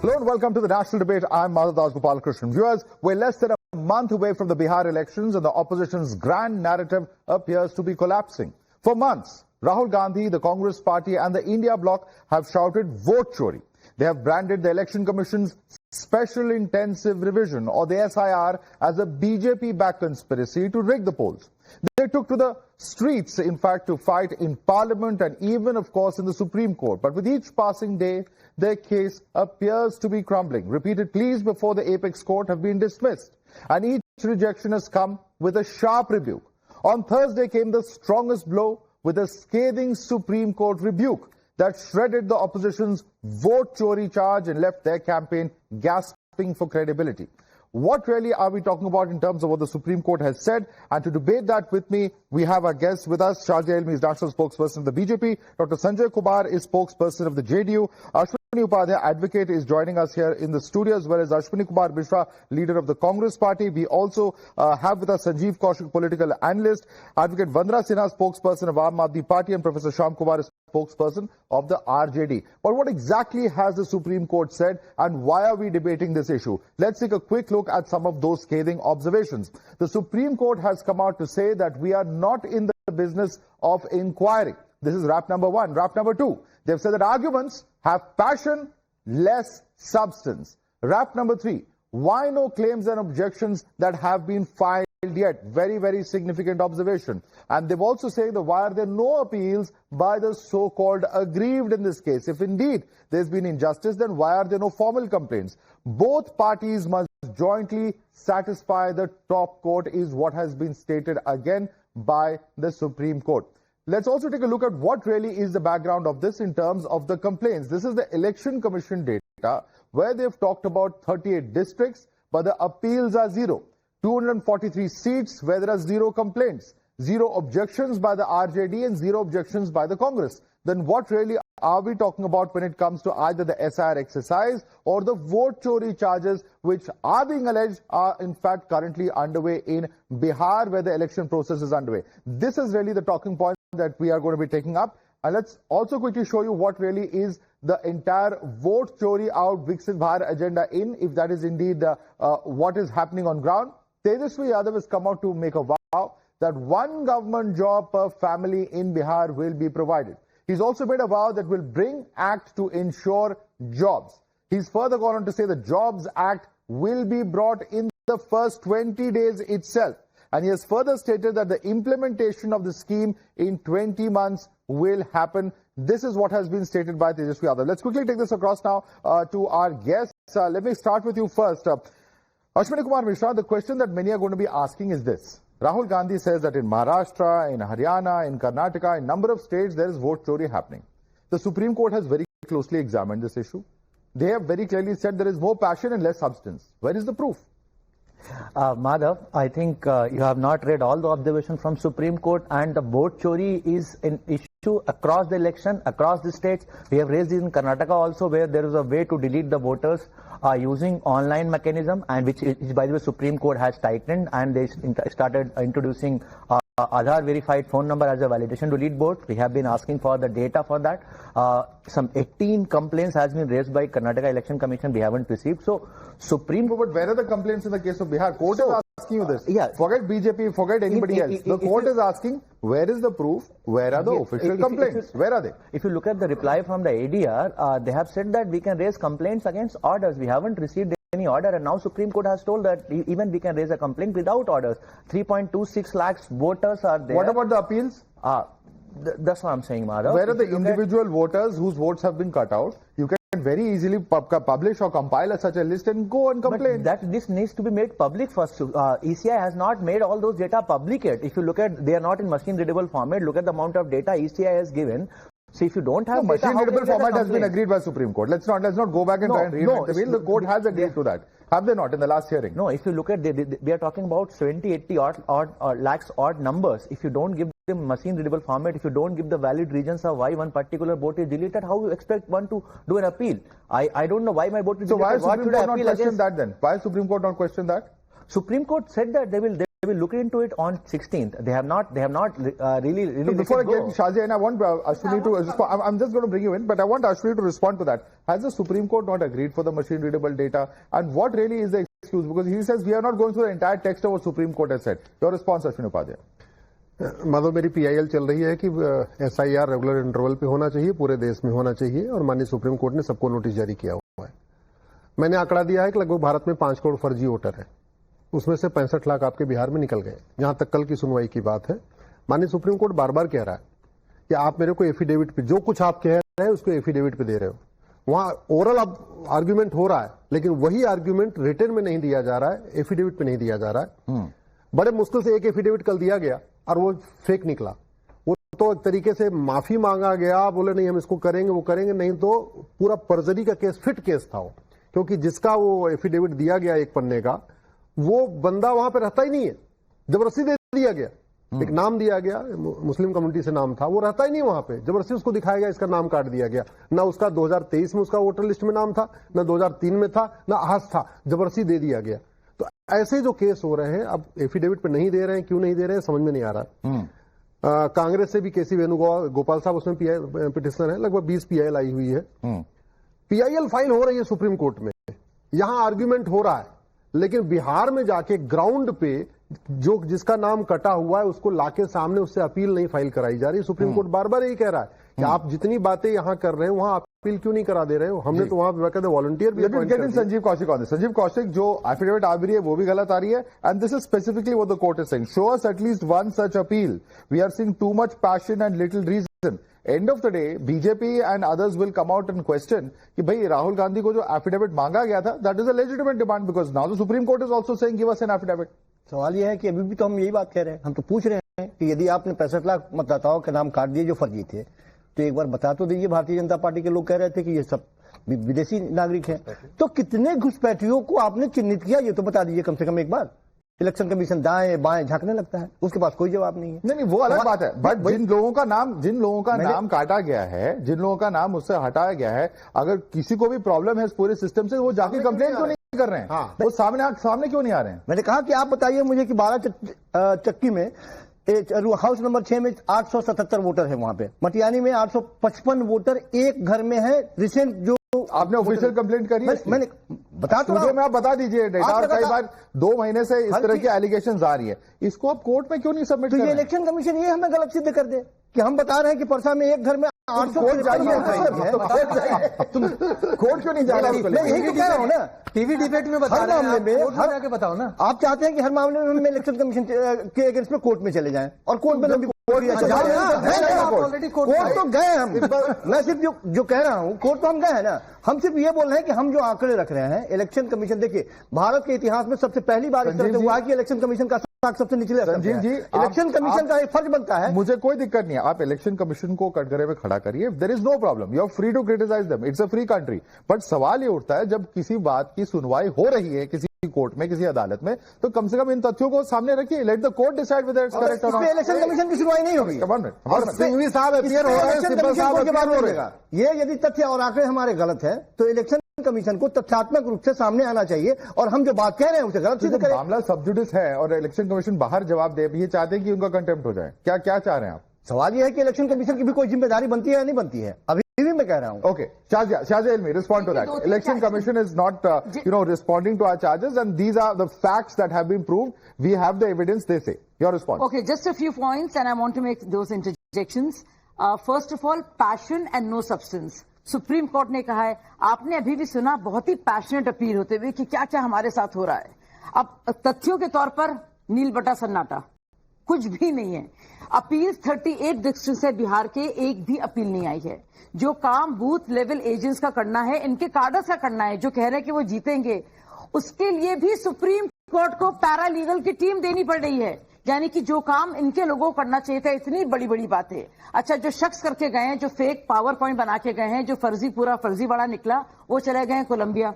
Hello and welcome to the National Debate. I'm Madhav Das Gopalakrishnan. Viewers, we're less than a month away from the Bihar elections and the opposition's grand narrative appears to be collapsing. For months, Rahul Gandhi, the Congress Party and the India Bloc have shouted vote chori. They have branded the Election Commission's Special Intensive Revision or the SIR as a BJP-backed conspiracy to rig the polls. They took to the streets, in fact, to fight in Parliament and even, of course, in the Supreme Court. But with each passing day, their case appears to be crumbling. Repeated pleas before the Apex Court have been dismissed, and each rejection has come with a sharp rebuke. On Thursday came the strongest blow with a scathing Supreme Court rebuke that shredded the opposition's vote chori charge and left their campaign gasping for credibility. What really are we talking about in terms of what the Supreme Court has said? And to debate that with me, we have our guest with us. Shazia Ilmi is national spokesperson of the BJP. Dr. Sanjay Kumar is spokesperson of the JDU. Ashwini Upadhyay, advocate, is joining us here in the studio, as well as Ashwini Kumar Mishra, leader of the Congress Party. We also have with us Sanjeev Kaushik, political analyst, Advocate Vandana Sinha, spokesperson of Aam Aadmi Party, and Professor Shyam Kumar is spokesperson of the RJD. But what exactly has the Supreme Court said, and why are we debating this issue? Let's take a quick look at some of those scathing observations. The Supreme Court has come out to say that we are not in the business of inquiring. This is wrap number one. Wrap number two, they've said that arguments have passion, less substance. Wrap number three, why no claims and objections that have been filed yet? Very, very significant observation. And they've also said that why are there no appeals by the so-called aggrieved in this case? If indeed there's been injustice, then why are there no formal complaints? Both parties must jointly satisfy the top court, is what has been stated again by the Supreme Court. Let's also take a look at what really is the background of this in terms of the complaints. This is the Election Commission data, where they've talked about 38 districts, but the appeals are zero. 243 seats where there are zero complaints, zero objections by the RJD and zero objections by the Congress. Then what really are we talking about when it comes to either the SIR exercise or the vote chori charges, which are being alleged are in fact currently underway in Bihar, where the election process is underway? This is really the talking point that we are going to be taking up. And let's also quickly show you what really is the entire vote chori out Viksit Bharat agenda in, if that is indeed what is happening on ground. Tejasvi Yadav has come out to make a vow that one government job per family in Bihar will be provided. He's also made a vow that will bring Act to ensure jobs. He's further gone on to say the Jobs Act will be brought in the first 20 days itself. And he has further stated that the implementation of the scheme in 20 months will happen. This is what has been stated by Tejasvi Yadav. Let's quickly take this across now to our guests. Let me start with you first. Ashwini Kumar Mishra, the question that many are going to be asking is this. Rahul Gandhi says that in Maharashtra, in Haryana, in Karnataka, in a number of states, there is vote chori happening. The Supreme Court has very closely examined this issue. They have very clearly said there is more passion and less substance. Where is the proof? Madhav, I think you have not read all the observations from Supreme Court, and the vote chori is an issue across the election, across the states. We have raised it in Karnataka also, where there is a way to delete the voters using online mechanism, and which by the way Supreme Court has tightened, and they started introducing Aadhaar verified phone number as a validation to lead vote. We have been asking for the data for that. Some 18 complaints has been raised by Karnataka Election Commission. We haven't received. So Supreme Court. But where are the complaints in the case of Bihar? Court is asking you this. Yeah. Forget BJP, forget anybody else. The court is asking, where is the proof? Where are the official complaints? Where are they? If you look at the reply from the ADR, they have said that we can raise complaints against orders. We haven't received any order, and now Supreme Court has told that even we can raise a complaint without orders. 3.26 lakhs voters are there. What about the appeals? That's what I'm saying, Madhav. Where are the individual voters whose votes have been cut out? You can very easily publish or compile such a list and go and complain. But this needs to be made public first. ECI has not made all those data public yet. If you look at, they are not in machine readable format. Look at the amount of data ECI has given. So if you don't have data, machine readable format has been agreed by Supreme Court. Let's not go back and try and reinvent the wheel. The court has agreed to that. Have they not in the last hearing? No, if you look at, we are talking about 70, 80 lakhs odd numbers. If you don't give them machine readable format, if you don't give the valid reasons of why one particular vote is deleted, how you expect one to do an appeal? I don't know why my vote is deleted. So why has Supreme Court not questioned that then? Why has Supreme Court not questioned that? Supreme Court said that they will will look into it on 16th. They have not really So before I let it get go. Shazia, and I want Ashwini to respond. I'm just going to bring you in, but I want Ashwini to respond to that. Has the Supreme Court not agreed for the machine readable data? And what really is the excuse? Because he says we are not going through the entire text of what Supreme Court has said. Your response, Ashwini Upadhyay. Madhav, मेरी PIL चल रही है कि SIR regular interval पे होना चाहिए, पूरे देश में होना चाहिए, और माननीय सुप्रीम कोर्ट ने सबको नोटिस जारी किया हुआ है। मैंने आंकड़ा दिया है कि लगभग भारत में 5 करोड़ फर्जी वोटर है, उसमें से 65 लाख आपके बिहार में निकल गए। जहां तक कल की सुनवाई की बात है, माननीय सुप्रीम कोर्ट बार बार कह रहा है कि आप मेरे को एफिडेविट पे, जो कुछ आप कह रहे हैं उसको एफिडेविट पे दे रहे हो। वहां ओरल आर्ग्यूमेंट हो रहा है, लेकिन वही आर्ग्यूमेंट रिटर्न में नहीं दिया जा रहा है, एफिडेविट पे नहीं दिया जा रहा है। बड़े मुश्किल से एक एफिडेविट कल दिया गया और वो फेक निकला। वो तो एक तरीके से माफी मांगा गया, बोले नहीं हम इसको करेंगे, वो करेंगे नहीं, तो पूरा पर्जरी का केस, फिट केस था वो, क्योंकि जिसका वो एफिडेविट दिया गया एक पन्ने का, वो बंदा वहां पे रहता ही नहीं है, जबरदस्ती दे दिया गया। एक नाम दिया गया, मुस्लिम कम्युनिटी से नाम था, वो रहता ही नहीं वहां पे, जबरदस्ती उसको दिखाया गया, इसका नाम काट दिया गया। ना उसका 2023 में उसका वोटर लिस्ट में नाम था, ना 2003 में था, ना आज था, जबरदस्ती दे दिया गया। तो ऐसे जो केस हो रहे हैं, अब एफिडेविट पे नहीं दे रहे हैं, क्यों नहीं दे रहे हैं समझ में नहीं आ रहा। कांग्रेस से भी केसी वेणुगोपाल साहब उसमें पिटिशनर है, लगभग 20 पीआईएल आई हुई है। पीआईएल फाइल हो रही है सुप्रीम कोर्ट में, यहां आर्ग्यूमेंट हो रहा है, लेकिन बिहार में जाके ग्राउंड पे जो जिसका नाम कटा हुआ है उसको लाके सामने उससे अपील नहीं फाइल कराई जा रही। सुप्रीम कोर्ट बार बार यही कह रहा है कि आप जितनी बातें यहां कर रहे हैं वहां अपील क्यों नहीं करा दे रहे हो। हमने तो वहां बेकायदे वॉलंटियर भी अपॉइंट कर दिए। Sanjeev Kaushik on this. संजीव कौशिक, जो एफिडेविट आ रही है वो भी गलत आ रही है, and this is specifically what the court is saying, show us at least one such appeal, we are seeing too much passion and little reason. End of the day BJP and others will come out and question कि भाई राहुल गांधी को जो affidavit मांगा गया था, that is a legitimate demand, because now the supreme court is also saying give us an affidavit. सवाल यह है कि अभी भी तो हम यही बात कह रहे हैं, हम तो पूछ रहे हैं कि यदि आपने 65 लाख मतदाताओं के नाम काट दिए जो फर्जी थे, तो एक बार बता तो दीजिए। भारतीय जनता पार्टी के लोग कह रहे थे कि ये सब विदेशी नागरिक हैं, तो कितने घुसपैठियों को आपने चिन्हित किया ये तो बता दीजिए कम से कम एक बार। इलेक्शन कमीशन दाएं बाएं झांकने लगता है, उसके पास कोई जवाब नहीं है। नहीं वो अलग बात है, बट जिन लोगों का नाम काटा गया है, जिन लोगों का नाम उससे हटाया गया है, अगर किसी को भी प्रॉब्लम है इस पूरे सिस्टम से, वो जाके कंप्लेन क्यों नहीं कर रहे हैं? हाँ। वो सामने क्यों नहीं आ रहे हैं? मैंने कहा कि आप बताइए मुझे कि 12 चक्की में हाउस नंबर 6 में 877 वोटर है, वहां पे मटियानी में 855 वोटर एक घर में है। रिसेंट जो आपने ऑफिशियल कंप्लेंट करी है? मैंने बता तो मुझे में आप बता दीजिए डेटा, और कई बार 2 महीने से इस तरह की एलिगेशंस आ रही है, इसको आप कोर्ट में क्यों नहीं सबमिट कर तो रहे ये हैं? इलेक्शन कमीशन ये हमें गलत सिद्ध कर दे कि हम बता रहे हैं कि परसा में एक घर में 800 कोर्ट क्यों नहीं जा रहा है? मैं यही तो कह रहा हूँ ना, टीवी डिबेट में बता हर रहे हैं, मामले में कोर्ट में जाके बताओ ना। आप चाहते हैं कि हर मामले में हम इलेक्शन कमीशन के अगेंस्ट में कोर्ट में चले जाएं और कोर्ट में लंबी कोर्ट तो गए हम। मैं सिर्फ जो कह रहा हूं, कोर्ट तो हम गए हैं ना, हम सिर्फ ये बोल रहे हैं कि हम जो आंकड़े रख रहे हैं इलेक्शन कमीशन, देखिए भारत के इतिहास में सबसे पहली बार इस तरह से हुआ कि इलेक्शन कमीशन का सबसे निचले स्तर पे संजीव जी, है। इलेक्शन कमीशन का एक फर्ज बनता है। मुझे कोई दिक्कत नहीं है, आप इलेक्शन कमीशन को कटघरे में खड़ा करिए, there is no problem, you are free to criticise them, it's a free country. But सवाल ये उठता है, जब किसी बात की सुनवाई हो रही है किसी कोर्ट में, किसी अदालत में, तो कम से कम इन तथ्यों को सामने रखिए, let the court decide whether it's correct और नॉट। इलेक्शन कमीशन की सुनवाई नहीं होगी। सिंघवी साहब अपीयर हो रहे हैं, सिब्बल साहब अपीयर हो रहे हैं। ये यदि तथ्य और आंकड़े हमारे गलत है तो इलेक्शन कमीशन को तथ्यात्मक रूप से सामने आना चाहिए और हम जो बात कह रहे हैं उसे गलत सिद्ध करें। मामला सब जुडिस है और इलेक्शन कमीशन बाहर जवाब दे, ये चाहते हैं कि उनका कंटेम्प्ट हो जाए, क्या चाह रहे हैं आप? सवाल यह है कि इलेक्शन कमीशन की भी कोई जिम्मेदारी बनती है या नहीं बनती है, अभी भी मैं कह रहा हूं। Okay, Shazia Ilmi, respond to that. Election Commission is not, responding to our charges, and these are the facts that have been proved. We have the evidence, they say. Your response. Okay, just a few points, and I want to make those interjections. First of all, passion and no substance. Supreme court ने कहा है, आपने अभी भी सुना बहुत ही passionate appeal होते हुए कि क्या क्या हमारे साथ हो रहा है। अब तथ्यों के तौर पर नील बटा सन्नाटा, कुछ भी नहीं है। अपील 38 डिस्ट्रिक्ट से बिहार के एक भी अपील नहीं आई है। जो काम बूथ लेवल एजेंट्स का करना है, इनके कार्डर्स का करना है, जो कह रहे हैं कि वो जीतेंगे, उसके लिए भी सुप्रीम कोर्ट को पैरालीगल की टीम देनी पड़ रही है। यानी कि जो काम इनके लोगों को करना चाहिए था, इतनी बड़ी बड़ी बातें। अच्छा, जो शख्स करके गए हैं, जो फेक पावर पॉइंट बना के गए हैं, जो पूरा फर्जी बड़ा निकला, वो चले गए कोलंबिया।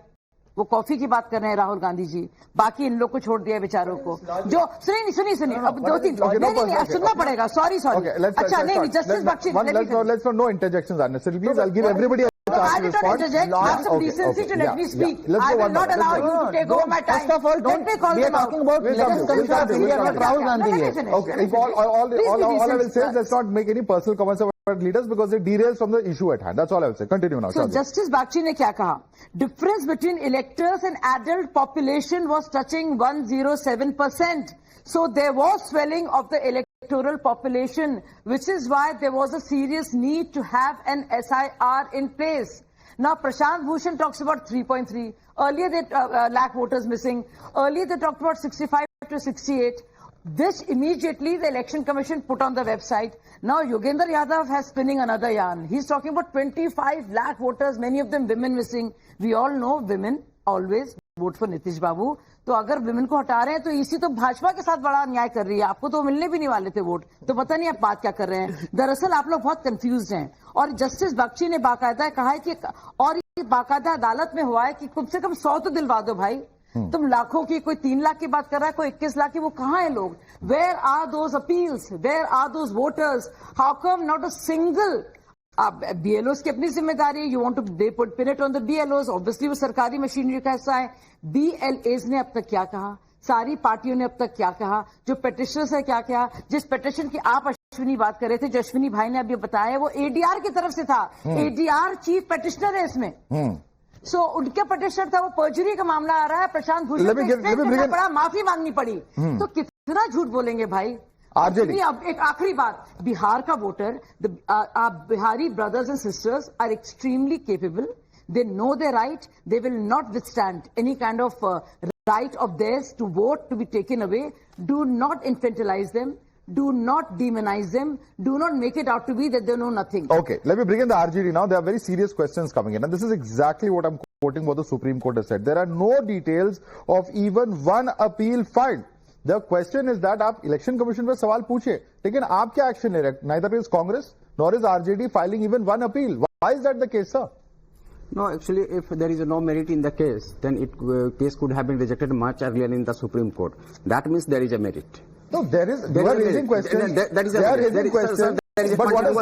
वो कॉफी की बात कर रहे हैं राहुल गांधी जी, बाकी इन लोग को छोड़ दिया बेचारों को। जो सुनिए अब 2-3 नहीं सुनना पड़ेगा। सॉरी अच्छा नहीं, justice Bakshi, let's not no interjections unnecessarily, please. I'll give everybody chance I to did not respond. interject. Have some decency to let me speak. I will not allow you to take over my time. First of all, Let me call we are them out. talking about We'll come Election to it. Commission of India, not Rahul Gandhi Let me here. finish. Okay, Let me if all finish. Please be I will decent. say is let's not make any personal comments about leaders because it derails from the issue at hand. That's all I will say. Continue now. So Shahid. Justice Bagchi ने क्या कहा? Difference between electors and adult population was touching 107%. So there was swelling of the electoral population, which is why there was a serious need to have an SIR in place. Now Prashant Bhushan talks about 3.3. Earlier they lakh voters missing. Earlier they talked about 65 to 68. This immediately the Election Commission put on the website. Now Yogendra Yadav has spinning another yarn. He's talking about 25 lakh voters, many of them women missing. We all know women always vote for Nitish Babu. तो अगर women को हटा रहे हैं तो इसी तो भाजपा के साथ बड़ा अन्याय कर रही है. आपको तो मिलने भी नहीं वाले थे वोट, तो पता नहीं आप बात क्या कर रहे हैं. दरअसल आप लोग बहुत कंफ्यूज हैं. और जस्टिस बख्शी ने बाकायदा कहा है कि और ये बाकायदा अदालत में हुआ है कि कम से कम 100 तो दिलवा दो भाई. तुम लाखों की, कोई 3 लाख की बात कर रहा है, कोई 21 लाख की. वो कहाँ है लोग? Where are those appeals? Where are those voters? How come not a single? आप बीएलओस की अपनी जिम्मेदारी है. You want to pin it on the BLOs. Obviously वो सरकारी मशीनरी का हिस्सा है. बीएलएस ने अब तक क्या कहा? सारी पार्टियों ने अब तक क्या कहा? जो पेटिशनर्स है क्या कहा? जिस पेटिशन की आप अश्विनी बात कर रहे थे, जो अश्विनी भाई ने अभी बताया, वो एडीआर की तरफ से था. एडीआर चीफ पेटिशनर है इसमें. सो उनका पेटिशनर था, वो पर्जरी का मामला आ रहा है. प्रशांत भूषण को पड़ा, माफी मांगनी पड़ी. तो कितना झूठ बोलेंगे भाई. आरजेडी. अब एक आखिरी बात, बिहार का voter, Bihari brothers and sisters are extremely capable. They know their right. They will not withstand any kind of right of theirs to vote to be taken away. Do not infantilize them. Do not demonize them. Do not make it out to be that they know nothing. Okay, let me bring in the RGD now. There are very serious questions coming in, and this is exactly what I'm quoting what the Supreme Court has said. There are no details of even one appeal filed. The question is that आप election commission पर सवाल पूछे, लेकिन आप क्या action ले रहे हैं? Neither is Congress nor is RJD filing even one appeal. Why is that the case, sir? No, actually, if there is no merit in the case, then case could have been rejected much earlier in the Supreme Court. That means there is a merit. No, there is. You are raising questions. That is a they are merit. raising questions. But what has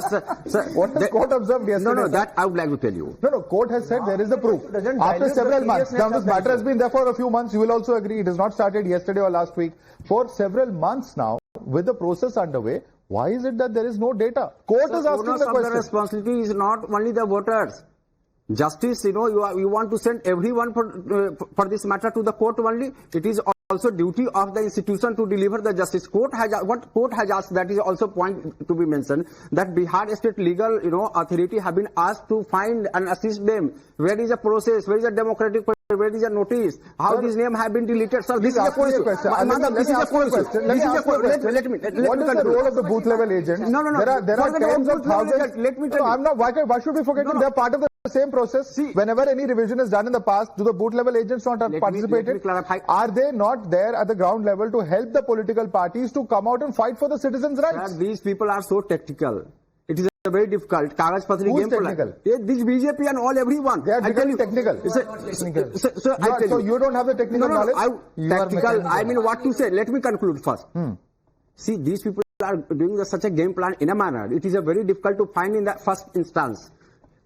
court observed yesterday? No, that I would like to tell you. No, court has said there is the proof. After several months, now this matter has been there for a few months. You will also agree it has not started yesterday or last week. For several months now, with the process underway, why is it that there is no data? Court is asking the question. The responsibility is not only the voters. Justice, you want to send everyone for this matter to the court only. It is also duty of the institution to deliver the justice. What court has asked, that is also point to be mentioned, that Bihar State Legal Authority have been asked to find and assist them. Where is the process? Where is the democratic process? Where is the notice? How these names have been deleted? Sir, this is a question. This is a question. What is the role of the booth level agents? No. There are tens of thousands. Let me tell you. I'm not. Why should we forget? They are part of the same process. See, whenever any revision is done in the past, do the booth level agents not have participated? Let me clarify. Are they not there at the ground level to help the political parties to come out and fight for the citizens' rights? Sir, these people are so tactical. It is very difficult. Kagaz Patri Who's game technical? This BJP and all everyone. They are becoming technical. So you don't have the technical knowledge? Tactical. I mean, what to say? Let me conclude first. See, these people are doing such a game plan in a manner. It is a very difficult to find in the first instance.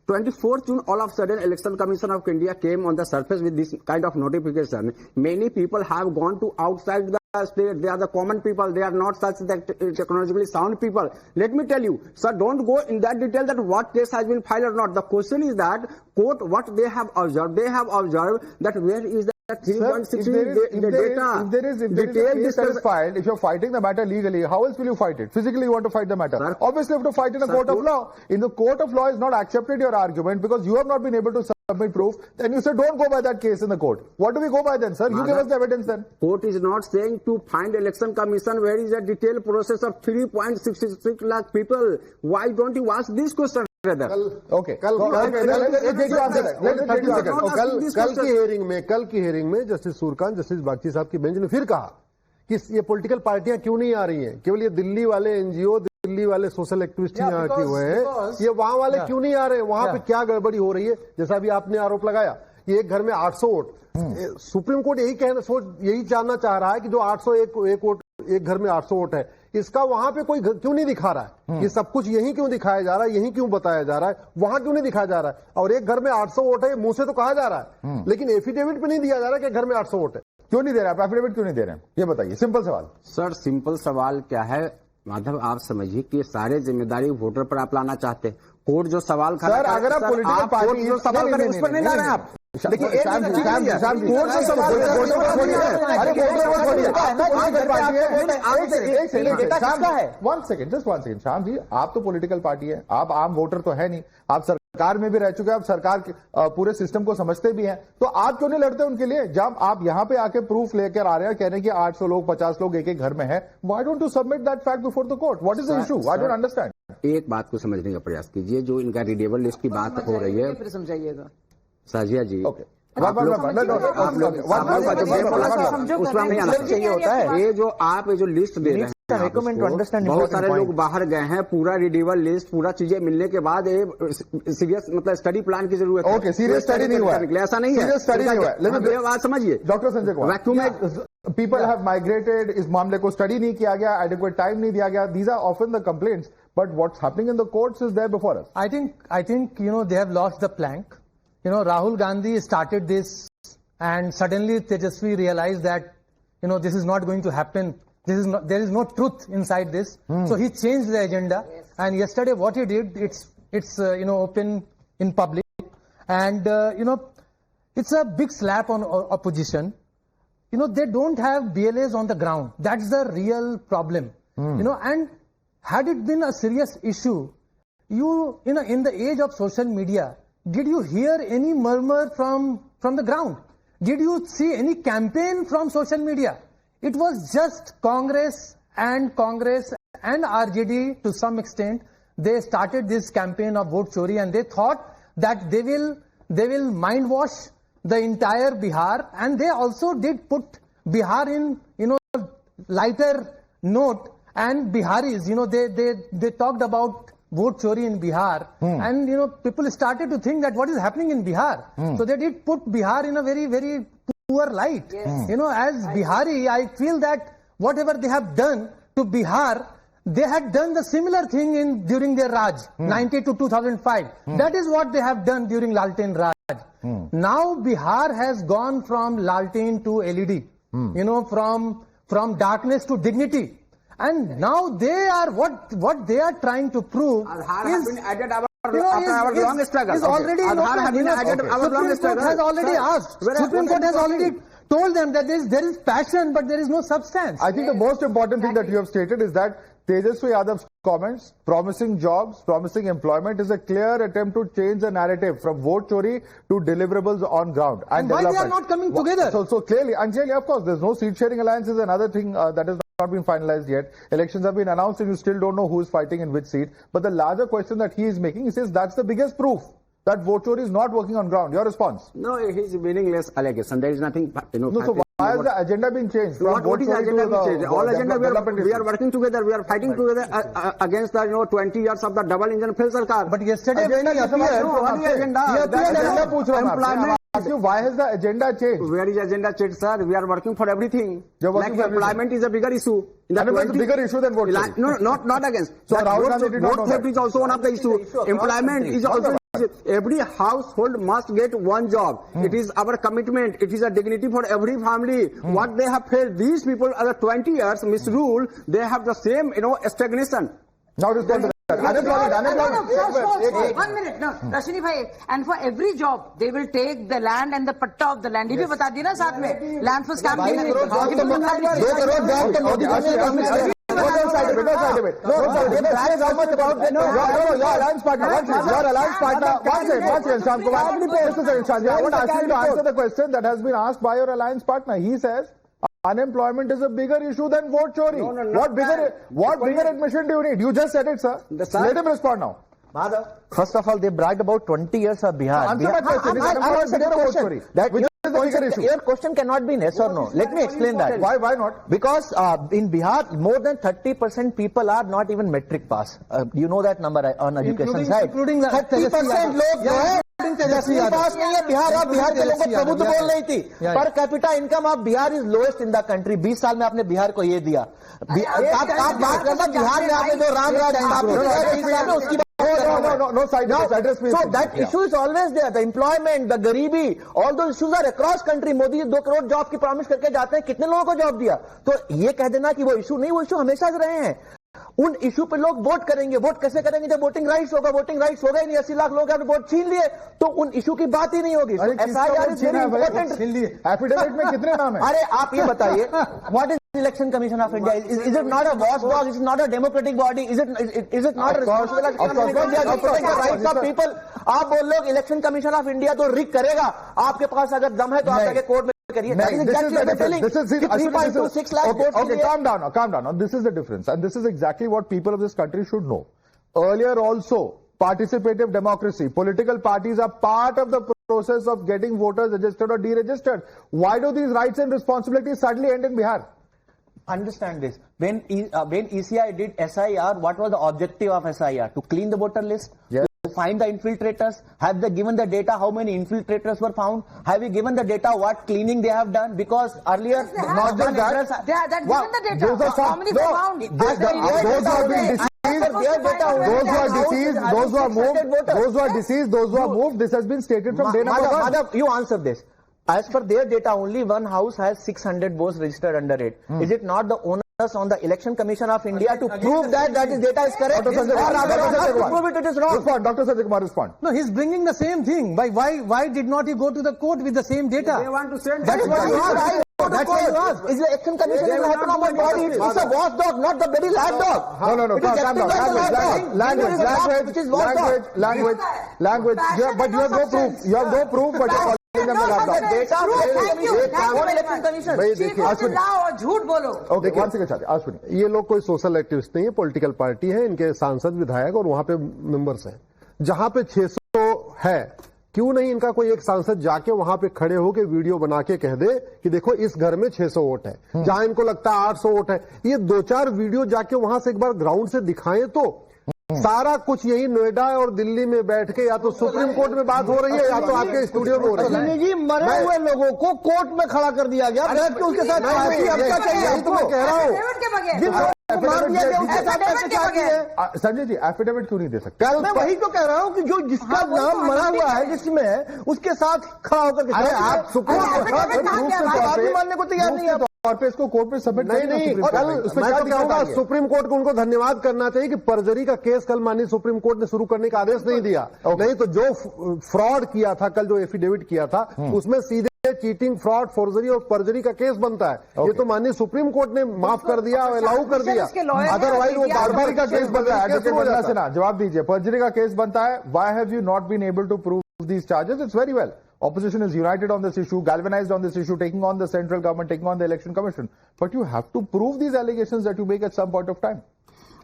24th June, all of a sudden, Election Commission of India came on the surface with this kind of notification. Many people have gone to outside the state. They are the common people. They are not such technologically sound people. Let me tell you, sir, don't go in that detail that what case has been filed or not. The question is that, quote, what they have observed that where is the 3.16 data. If there is a case that is filed, if you're fighting the matter legally, how else will you fight it? Physically, you want to fight the matter. Sir, obviously, you have to fight in a court of law. In the court of law is not accepted your argument because you have not been able to submit proof. Then you say, don't go by that case in the court. What do we go by then, sir? You give us the evidence then. Court is not saying to find Election Commission where is a detailed process of 3.66 lakh people. Why don't you ask this question? Okay. कल की hearing में justice सूरकांत, justice Bagchi साहब की bench ने फिर कहा कि ये पॉलिटिकल पार्टियां क्यों नहीं आ रही हैं, केवल ये दिल्ली वाले एनजीओ, दिल्ली वाले सोशल एक्टिविस्ट यहाँ आके हुए हैं, ये वहां वाले क्यों नहीं आ रहे हैं, वहां पे क्या गड़बड़ी हो रही है? जैसा भी आपने आरोप लगाया कि एक घर में 800 वोट, सुप्रीम कोर्ट यही जानना चाह रहा है कि जो 801 वोट, एक घर में 800 वोट है, इसका वहां पे कोई क्यों नहीं दिखा रहा है? ये सब कुछ यही क्यों दिखाया जा रहा है, यही क्यों बताया जा रहा है, वहां क्यों नहीं दिखाया जा रहा है? और एक घर में 800 वोट है, मुंह से तो कहा जा रहा है, लेकिन एफिडेविट पे नहीं दिया जा रहा कि घर में 800 वोट है। क्यों नहीं दे रहे आप एफिडेविट, क्यों नहीं दे रहे हैं? ये बताइए, सिंपल सवाल। सर सिंपल सवाल क्या है माधव, आप समझिए कि ये सारे जिम्मेदारी वोटर पर आप लाना चाहते हैं। कोर्ट जो सवाल खड़ा सर, अगर आप पॉलिटिकल पार्टी जो सवाल करें उस पर नहीं ला रहे हैं आप। देखिए एक शाम मिनट, जी, शाम जी, शाम जी, कोर्ट से सवाल वोटर करें, वोट छोड़िए। अरे वोटर वोट छोड़िए। आप तो पॉलिटिकल पार्टी है। एक सेकंड, शाम जी, 1 सेकंड, जस्ट 1 सेकंड। शाम जी, आप तो पॉलिटिकल पार्टी है, आप आम वोटर तो है नहीं, आप सरकार में भी रह चुके हैं, आप सरकार के पूरे सिस्टम को समझते भी हैं, तो आप क्यों नहीं लड़ते उनके लिए? जब आप यहां पे आके प्रूफ लेकर आ रहे हैं, कह रहे हैं कि 800 लोग 50 लोग एक एक घर में है, why don't you submit that fact before the court? What is the issue? I don't understand. एक बात को समझने का प्रयास कीजिए, जो इनका रीडेबल लिस्ट की बात हो रही है, फिर समझाइएगा। साजिया जी, ओके, आप लोग उसमें नहीं आना चाहिए होता है। ये जो आप ये जो लिस्ट दे रहे हैं, बहुत सारे लोग बाहर गए हैं, पूरा रिडीवल लिस्ट, पूरा चीजें मिलने के बाद ये सीरियस मतलब स्टडी प्लान की जरूरत है। ओके, सीरियस स्टडी नहीं हुआ है, ऐसा नहीं है, सीरियस स्टडी नहीं हुआ है। लेकिन बात समझिए डॉक्टर संजय कुमार, वैक्यूम में पीपल हैव माइग्रेटेड, इस मामले को स्टडी नहीं किया गया, एडिक्वेट टाइम नहीं दिया गया, these are often the complaints, but what's happening in the courts is there before us. I think they have lost the plank. Rahul Gandhi started this, and suddenly Tejasvi realized that this is not going to happen. There is no truth inside this. So he changed the agenda. And yesterday what he did, it's open in public, and it's a big slap on opposition. They don't have BLAs on the ground. That's the real problem. And had it been a serious issue, in the age of social media, did you hear any murmur from the ground? Did you see any campaign from social media? It was just Congress and RJD to some extent. They started this campaign of vote chori, and they thought that they will mind wash the entire Bihar, and they also did put Bihar in lighter note. And Biharis, they talked about vote chori in Bihar, and people started to think that what is happening in Bihar. So they did put Bihar in a very, very poor light. As Bihari, I feel that whatever they have done to Bihar, they had done the similar thing during their Raj, 90 to 2005. That is what they have done during Lalten Raj. Now Bihar has gone from Lalten to LED, from darkness to dignity. And now they are what they are trying to prove is long struggle. Is already Supreme Court has already asked. Supreme Court has already told them that there is passion, but there is no substance. I think the most important thing that you have stated is that Tejasvi Yadav's comments, promising jobs, promising employment, is a clear attempt to change the narrative from vote chori to deliverables on ground. And why they are not coming together? So clearly, of course, there's no seat sharing alliance is another thing that is not been finalized yet. Elections have been announced and you still don't know who is fighting in which seat. But the larger question that he is making, he says that's the biggest proof that vote chori is not working on ground. Your response? No, he's meaningless allegation. There is nothing, No, so why has the agenda been changed? What is the agenda been changed? All agenda we are working together. We are fighting together against the 20 years of the double engine failed sarkar. But yesterday when he appeared, employment. Why has the agenda changed? Where is agenda changed, sir? We are working for everything. Like employment is a bigger issue. It's a bigger issue than vote chori. No, not against. So vote theft is also one of the issues. Employment is also. Every household must get one job. It is our commitment. It is a dignity for every family. What they have failed, these people are 20 years misrule. They have the same, stagnation. Now respond to that. Unemployment. 1 minute. No, Rashini bhai. And for every job, they will take the land and the patta of the land. ये भी बता दिया ना साथ में. Land for scam. He says unemployment is a bigger issue than vote chori. What bigger admission do you need? You just said it, sir. Let him respond now. Madhav, first of all, they bragged about 20 years of Bihar. Answer my question. I answered your question. Your question cannot be yes or no. Let me explain that. Why not? Because in Bihar, more than 30% people are not even metric pass. You know that number on education side. Including 30% लोग तेजस्वी यादव। पास नहीं है बिहार, आप बिहार के लोगों को प्रबुद्ध बोल रही थी। या। Per capita income of Bihar is lowest in the country. 20 साल में आपने बिहार को ये दिया। आप बात करना बिहार में आपने जो राम राज स्थापित किया है उसकी No side effects. Address me. So that issue is always there. The employment, the गरीबी, all those issues are across country. Modi ji 2 crore job की प्रॉमिस करके जाते हैं, कितने लोगों को जॉब दिया? तो ये कह देना कि वो इशू नहीं, वो इशू हमेशा से रहे हैं। उन इशू पे लोग वोट करेंगे। वोट कैसे करेंगे? जब वोटिंग राइट्स होगा। वोटिंग राइट्स हो गए नहीं, 80 लाख लोग आपने वोट छीन लिए, तो उन इशू की बात ही नहीं होगी। FIR is very important. Affidavit में कितने नाम है? अरे आप ये बताइए, what is election commission of India? Is it not a watch dog? Is not a democratic body? Is it not rights of people? आप बोल लो इलेक्शन कमीशन ऑफ इंडिया तो रिक करेगा। आपके पास अगर दम है तो आप जाके कोर्ट में करिए। Calm down. This is the difference, and this is exactly what people of this country should know. Earlier also, participative democracy, political parties are part of the process of getting voters registered or deregistered. Why do these rights and responsibilities suddenly end in Bihar? Understand this. When ECI did SIR, what was the objective of SIR? To clean the voter list? Yes. To find the infiltrators? Have they given the data how many infiltrators were found? Have you given the data what cleaning they have done? Because earlier, Not just that. They had given the data. Those are How many they found? Those who have been deceased, those who are deceased, those who are moved, those who are moved, this has been stated from day number one. Madhav, you answer this. As per their data, only one house has 600 votes registered under it. Is it not the onus on the Election Commission of India to prove that this data is correct? Dr. Sanjay Kumar, To prove it is wrong. Respond, Dr. Sanjay Kumar, respond. No, he's bringing the same thing. Why did not he go to the court with the same data? They want to send. That's what you asked. That's what you asked. Is the Election Commission is an autonomous body? It's a watchdog, not the very lapdog. No, It is calm down. acting like a lapdog. Language. Yeah, but you have no proof. You have no proof, but you're calling them a lapdog. Election Commission. भाई Chief देखिए, of the law और झूठ बोलो। Okay, one second, Shadi. Ashwini. ये लोग कोई social activist नहीं है, पॉलिटिकल पार्टी है, इनके सांसद विधायक और वहां पे मेंबर्स हैं। जहां पे 600 है, क्यों नहीं इनका कोई एक सांसद जाके वहां पे खड़े होके वीडियो बना के कह दे कि देखो इस घर में 600 वोट है, जहां इनको लगता है 800 वोट है। ये 2-4 वीडियो जाके वहां से एक बार ग्राउंड से दिखाएं तो सारा कुछ यही नोएडा और दिल्ली में बैठ के या तो सुप्रीम कोर्ट में बात हो रही है या तो आपके स्टूडियो में हो रही है। जी मरे हुए लोगों को कोर्ट में खड़ा कर दिया गया, बैठ के उसके साथ यही तो मैं कह रहा हूँ। एफिडेविट के बगैर। मार दिया गया उसके साथ एफिडेविट के बगैर। संजय जी, एफिडेविट क्यों नहीं दे सकते? मैं वही तो कह रहा हूँ कि जो जिसका नाम मरा हुआ है जिसमें उसके साथ खड़ा होकर अरे आप सुप्रीम आदमी मानने को तैयार नहीं है। तौर पे इसको कोर्ट में सबमिट नहीं, मैं तो कहूंगा सुप्रीम कोर्ट को उनको धन्यवाद करना चाहिए कि पर्जरी का केस कल माननीय सुप्रीम कोर्ट ने शुरू करने का आदेश नहीं दिया। नहीं तो जो फ्रॉड किया था, कल जो एफिडेविट किया था, उसमें सीधे चीटिंग, फ्रॉड, फोर्जरी और पर्जरी का केस बनता है। ये तो माननीय सुप्रीम कोर्ट ने माफ कर दिया, अलाउ कर दिया। अदरवाइज वो पर्जरी का केस बनता है। एडवोकेट वंदना सिन्हा, जवाब दीजिए। पर्जरी का केस बनता है, why have you not been able to prove these charges? It's very well. Opposition is united on this issue, galvanized on this issue, taking on the central government, taking on the election commission. But you have to prove these allegations that you make at some point of time.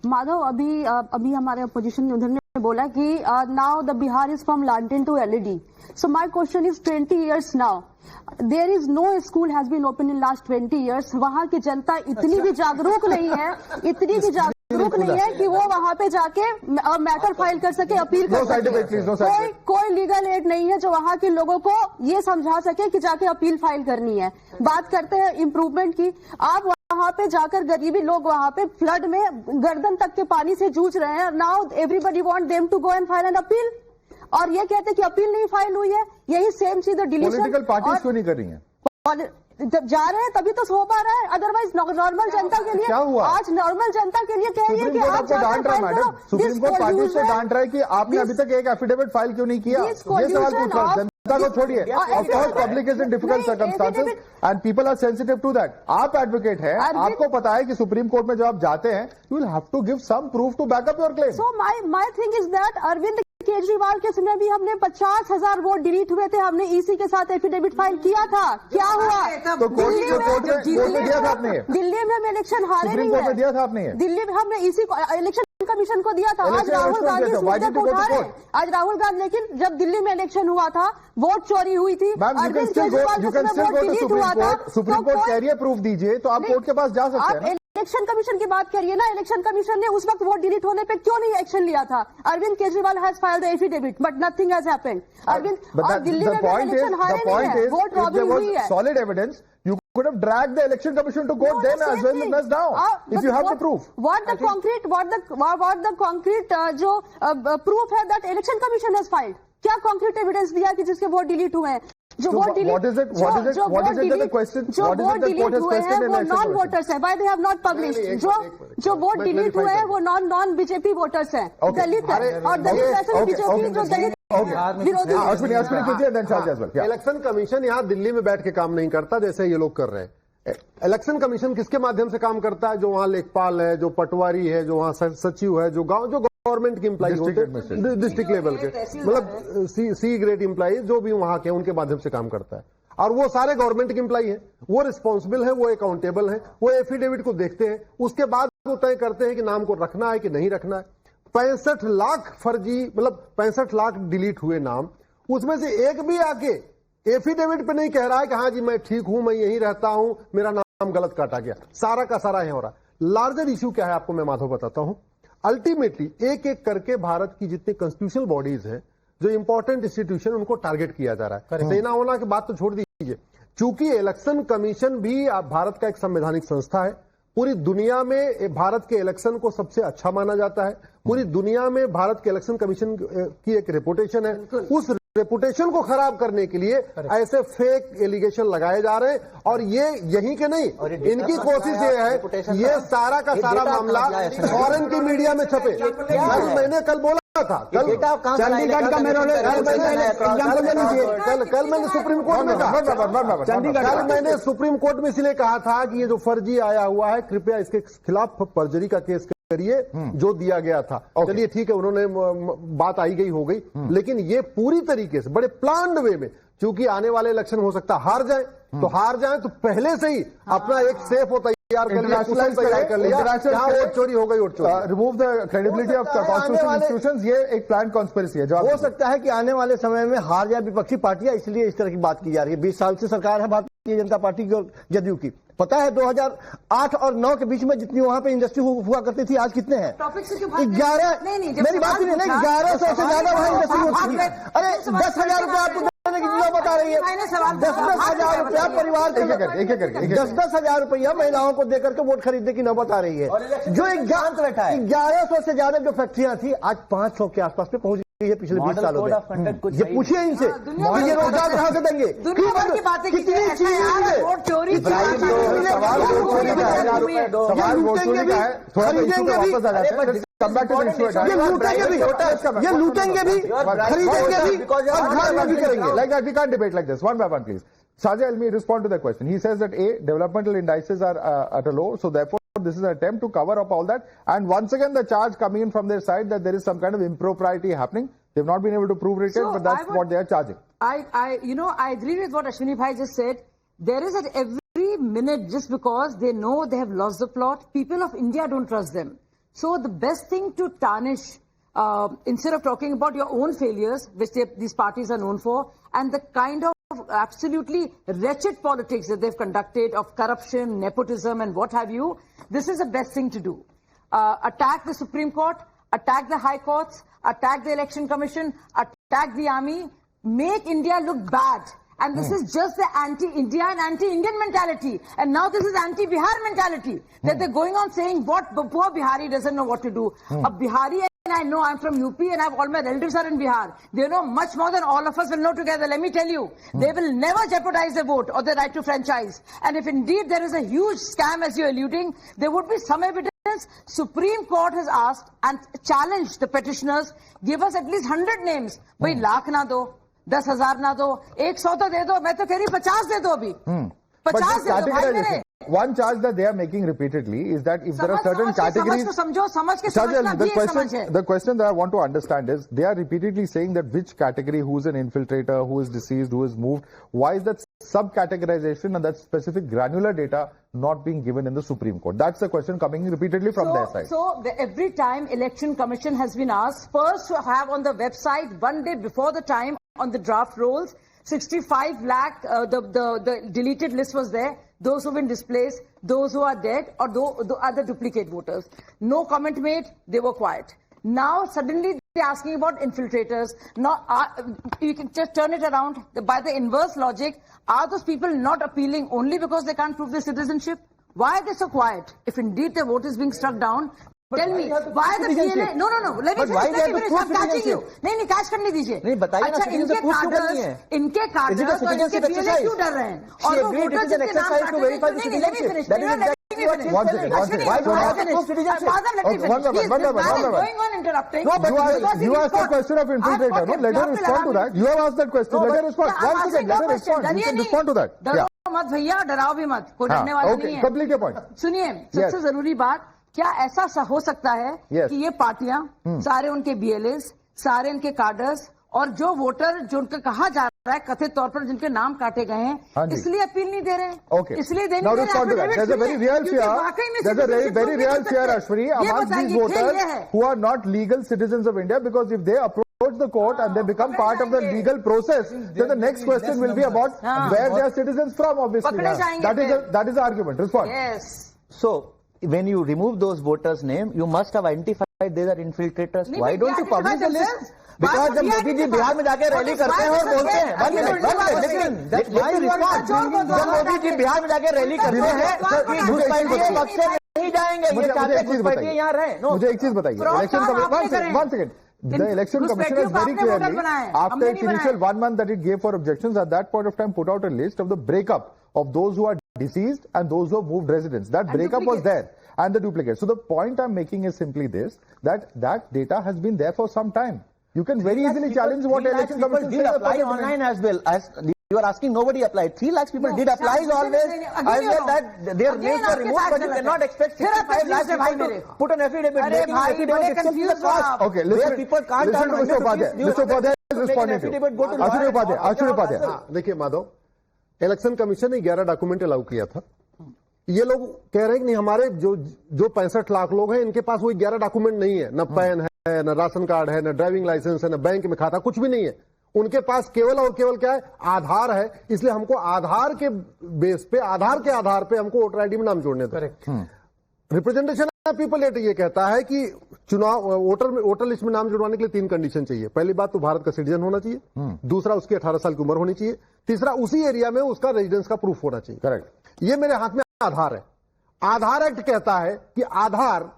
Madhav, अभी हमारे opposition उधर ने बोला कि now the Bihar is from लालटेन to LED. So my question is 20 years now there is no school has been open in last 20 years. वहां की जनता इतनी भी जागरूक नहीं है, इतनी भी जागरूक नहीं है कि वो वहां पे जाके मैटर फाइल कर सके, अपील कर सके. कोई लीगल एड नहीं है जो वहां के लोगों को ये समझा सके कि जाके अपील फाइल करनी है. बात करते हैं इम्प्रूवमेंट की. आप वहां पे जाकर गरीबी लोग वहां पे फ्लड में गर्दन तक के पानी से जूझ रहे हैं. Now everybody want them to go and file an appeal, और ये कहते कि अपील नहीं फाइल हुई है. यही सेम चीज डिलीशन पॉलिटिकल पार्टीज क्यों नहीं कर रही हैं? जब जा रहे हैं तभी तो हो पा रहा है. अदरवाइज नॉर्मल जनता के लिए क्या हुआ? आज नॉर्मल जनता के लिए कह रही है कि आप डांट रहा है मैडम. सुप्रीम कोर्ट पार्टी से डांट रहा है कि आपने अभी तक एक एफिडेविट फाइल क्यों नहीं किया. ये सवाल पूछ रहा है. जनता को छोड़िए. Of course public is in difficult circumstances and people are sensitive to that. आप एडवोकेट हैं, आपको पता है कि सुप्रीम कोर्ट में जब आप जाते हैं you will have to give some proof to back up your claim. So my thing is that Arvind Kejriwal के समय भी हमने 50,000 वोट डिलीट हुए थे, हमने ईसी के साथ एफिडेविट फाइल किया था. क्या हुआ? तो कोर्ट में दिया था आपने. दिल्ली में हम इलेक्शन हारे नहीं है. दिया था आपने. दिल्ली में हमने ईसी इलेक्शन कमीशन को दिया था. आज राहुल गांधी इस मुद्दे को उठा रहे हैं. आज राहुल गांधी, लेकिन जब दिल्ली में इलेक्शन हुआ था वोट चोरी हुई थी. अरविंद केजरीवाल के समय वोट डिलीट हुआ था. सुप्रीम कोर्ट कह रही है प्रूफ दीजिए, तो आप कोर्ट के पास जा सकते हैं. इलेक्शन कमीशन की बात करिए ना, इलेक्शन कमीशन ने उस वक्त वोट डिलीट होने पे क्यों नहीं एक्शन लिया था? Arvind Kejriwal has filed the affidavit but nothing has happened. Arvind और दिल्ली में भी इलेक्शन हारे नहीं है, वोट रॉबिंग हुई है। Solid evidence, you could have dragged the election commission to court then as well as now, if you have the proof. What the concrete जो proof है that election commission has filed? क्या concrete evidence दिया कि जिसके vote delete हुए हैं? जो So vote delete what is it that the question, जो वोट डिलीट हुए हैं वो नॉन वोटर्स हैं, why they have not published? जो वोट डिलीट हुए हैं वो नॉन बीजेपी वोटर्स हैं, दलित है, और दलित ऐसे बीजेपी जो दलित विरोधी है। इलेक्शन कमीशन यहाँ दिल्ली में बैठ के काम नहीं करता जैसे ये लोग कर रहे हैं। इलेक्शन कमीशन किसके माध्यम से काम करता है? जो वहाँ लेखपाल है, जो पटवारी है, जो वहाँ सचिव है, जो गवर्नमेंट के इम्प्लाई होते हैं डिस्ट्रिक्ट लेवल के, मतलब सी ग्रेड इम्प्लाई जो भी वहाँ के, उनके माध्यम से काम करता है। और वो सारे गवर्नमेंट के इम्प्लाई हैं, वो रिस्पॉन्सिबल है, वो अकाउंटेबल है, वो एफिडेविट को देखते हैं, उसके बाद वो तय करते हैं कि नाम को रखना है कि नहीं रखना है। 65 लाख फर्जी, मतलब 65 लाख डिलीट हुए नाम, उसमें से एक भी आके एफिडेविट पे नहीं कह रहा है कि हाँ जी मैं ठीक हूं, मैं यहीं रहता हूं, मेरा नाम गलत काटा गया। सारा का सारा यहां हो रहा है। लार्जर इश्यू क्या है आपको मैं माधव बताता हूं। अल्टीमेटली एक एक करके भारत की जितनी कॉन्स्टिट्यूशनल बॉडीज हैं, जो इंपॉर्टेंट इंस्टीट्यूशन, उनको टारगेट किया जा रहा है। सेना होना की बात तो छोड़ दीजिए, चूंकि इलेक्शन कमीशन भी भारत का एक संवैधानिक संस्था है। पूरी दुनिया में भारत के इलेक्शन को सबसे अच्छा माना जाता है। पूरी दुनिया में भारत के इलेक्शन कमीशन की एक रेपुटेशन है। उस रेपुटेशन को खराब करने के लिए ऐसे फेक एलिगेशन लगाए जा रहे हैं, और ये यहीं के नहीं, इनकी कोशिश ये है ये सारा का सारा मामला फॉरेन की मीडिया में छपे। मैंने कल बोला था, चंडीगढ़ का कल मैंने सुप्रीम कोर्ट में कहा, कल मैंने सुप्रीम कोर्ट में इसलिए कहा था कि ये जो फर्जी आया हुआ है, कृपया इसके खिलाफ फर्जरी का केस करिए जो दिया गया था। चलिए ठीक है, उन्होंने बात आई गई हो गई, लेकिन ये पूरी तरीके से बड़े प्लान्ड वे में, क्योंकि आने वाले इलेक्शन हो सकता हार जाए, तो हार जाए तो पहले से ही अपना एक सेफ होता तैयार कर लिया, वोट चोरी हो गई, वोट चोरी। Remove the credibility of constitutional institutions, ये एक प्लान कॉन्स्पिरेसी है। जो हो सकता है कि आने वाले समय में हार जाए विपक्षी पार्टियां, इसलिए इस तरह की बात की जा रही है। 20 साल से सरकार है भारतीय जनता पार्टी की और जदयू की। पता है 2008 और 9 के बीच में जितनी वहां पे इंडस्ट्री हुआ करती थी, आज कितने हैं? 11, मेरी बात नहीं, 1100 से ज्यादा वहां इंडस्ट्री होती है। अरे 10,000 रुपया आपको देने की नौबत आ रही है। 10,000 रुपया परिवार के 10,000 रुपया महिलाओं को देकर के वोट खरीदने की नौबत आ रही है। जो 1100 से ज्यादा जो फैक्ट्रियां थी, आज 500 के आसपास पे पहुंच गई है पिछले 20 सालों में। ये पूछिए इनसे, ये रोजगार कहां से देंगे? कितनी चीजें वोट चोरी का है, खरीदेंगे भी, ये लूटेंगे भी, खरीदेंगे भी, और घर में भी करेंगे। Like that, we can't debate like this. One by one, please. Sajay, let me respond to the question. He says that A, developmental indices are at a low, so therefore this is an attempt to cover up all that. And once again, the charge coming in from their side that there is some kind of impropriety happening. They've not been able to prove it yet, but that's what they are charging. I agree with what Ashwini Bhai just said. There is at every minute, just because they know they have lost the plot, people of India don't trust them. So the best thing to tarnish, instead of talking about your own failures, which these parties are known for, and the kind of absolutely wretched politics that they've conducted of corruption, nepotism, and what have you, this is the best thing to do. Attack the Supreme Court, attack the High Courts, attack the Election Commission, attack the army, make India look bad. And this is just the anti-India and anti-Indian mentality. And now this is anti-Bihar mentality. That they're going on saying what poor Bihari doesn't know what to do. A Bihari, and I know I'm from UP and all my relatives are in Bihar. They know much more than all of us will know together. Let me tell you, they will never jeopardize the vote or the right to franchise. And if indeed there is a huge scam as you're alluding, there would be some evidence. Supreme Court has asked and challenged the petitioners, give us at least 100 names. Bhai lakh na do. 10,000 ना दो, 100 तो दे दो, मैं तो कह रही 50 दे दो अभी, 50 दे दो भाई मेरे। One charge that they are making repeatedly is that if there are certain categories, the question that I want to understand is, they are repeatedly saying that which category, who is an infiltrator, who is deceased, who is moved, why is that sub-categorization and that specific granular data not being given in the Supreme Court? That's the question coming repeatedly from their side. So every time Election Commission has been asked, first to have on the website one day before the time on the draft rolls, 65 lakh, the deleted list was there, those who've been displaced, those who are dead or the other duplicate voters. No comment made, they were quiet. Now suddenly they're asking about infiltrators. Now you can just turn it around. By the inverse logic, are those people not appealing only because they can't prove their citizenship? Why are they so quiet? If indeed their vote is being struck down, tell me, why the PLA? No. Let me finish. I'm catching you. नहीं catch करने दीजिए. नहीं बताइए ना, इनके cadres और इनके PLA क्यों डर रहे हैं? और वो वोटर जिनके नाम काटे हैं, नहीं, let me finish. One second. Going on interrupting. You asked the question of infiltrator. No, let her respond to that. You have asked that question. Let her respond. One second. Let her respond. You can respond to that. डरो मत भैया, डराओ भी मत. कोई डरने वाला नहीं है. Complete your point. सुनिए, सबसे जरूरी बात, क्या ऐसा हो सकता है कि ये पार्टियां, सारे उनके BLAs, सारे उनके कार्डर्स और जो वोटर जो उनका कहा जा रहा है कथित तौर पर जिनके नाम काटे गए हैं, इसलिए अपील नहीं दे रहे हैं? Okay. इसलिए देने Now respond to that. There's a very real fear. There's a very real fear, Ashwini, amongst these voters who are not legal citizens of India, because if they approach the court and they become part of the legal process, then the next question will be about where they are citizens from, obviously. That is the argument. Respond. Yes. So, when you remove those voters' name, you must have identified they are infiltrators. Why don't you publish the list? Because जब मोदी जी बिहार में जाके rally करते हैं और बोलते हैं, जब मोदी जी बिहार में जाके रैली करते हैं कि घुसपैठिए पक्ष से नहीं जाएंगे, ये चाहते हैं घुसपैठिए यहाँ रहे. मुझे एक चीज बताइए. One second. The election commission has very clearly, after its initial 1 month that it gave for objections, at that point of time put out a list of the breakup of those who are deceased and those who have moved residence. That breakup was there, and the duplicates. So the point I'm making is simply this, that data has been there for some time. You can very easily challenge what election commission did apply online as well. As you are asking, nobody applied. 3 lakhs people did apply always. I said that their names were removed, but you cannot expect 65 lakhs people to put an affidavit. Okay, listen. People can't listen to Mr. Upadhyay is responding to. Ashwini Upadhyay. देखिए Madhav, election commission ने 11 document allow किया था. ये लोग कह रहे हैं कि नहीं, हमारे जो 65 लाख लोग हैं इनके पास वही 11 डॉक्यूमेंट नहीं है, न पैन है, न राशन कार्ड है, न ड्राइविंग लाइसेंस है, न बैंक में खाता, कुछ भी नहीं है. उनके पास केवल और केवल क्या है, आधार है. इसलिए हमको आधार के बेस पे, आधार के आधार पे हमको वोटर आईडी में नाम जोड़ने थे. रिप्रेजेंटेशन ऑफ पीपल एक्ट ये कहता है कि चुनाव वोटर लिस्ट में नाम जुड़वाने के लिए 3 कंडीशन चाहिए. पहली बात तो भारत का सिटीजन होना चाहिए, दूसरा उसकी 18 साल की उम्र होनी चाहिए, तीसरा उसी एरिया में उसका रेजिडेंस का प्रूफ होना चाहिए. करेक्ट. ये मेरे हाथ में आधार है. आधार एक्ट कहता है कि आधार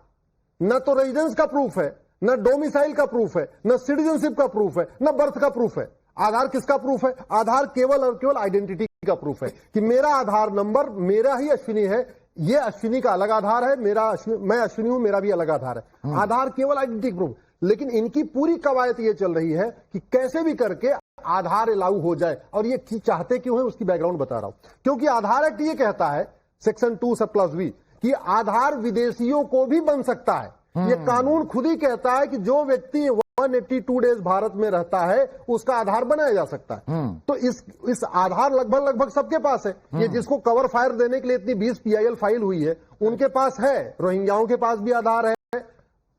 न तो रेजिडेंस का प्रूफ है, न डोमिसाइल का प्रूफ है, न सिटीजनशिप का प्रूफ है, न बर्थ का प्रूफ है. आधार किसका प्रूफ है? आधार केवल और केवल आइडेंटिटी का प्रूफ है कि मेरा आधार नंबर मेरा ही अश्विनी है, ये अश्विनी का अलग आधार है, मैं अश्विनी हूं, मेरा भी अलग आधार है. आधार केवल आइडेंटिटी प्रूफ. लेकिन इनकी पूरी कवायद ये चल रही है कि कैसे भी करके आधार लागू हो जाए. और ये चाहते क्यों है उसकी बैकग्राउंड बता रहा हूं. क्योंकि आधार एक्ट ये कहता है, सेक्शन 2 सब +V, कि आधार विदेशियों को भी बन सकता है. ये कानून खुद ही कहता है कि जो व्यक्ति 182 डेज भारत में रहता है उसका आधार बनाया जा सकता है. तो इस आधार लगभग सबके पास है. ये जिसको कवर फायर देने के लिए इतनी 20 PIL फाइल हुई है उनके पास है. रोहिंग्याओं के पास भी आधार है,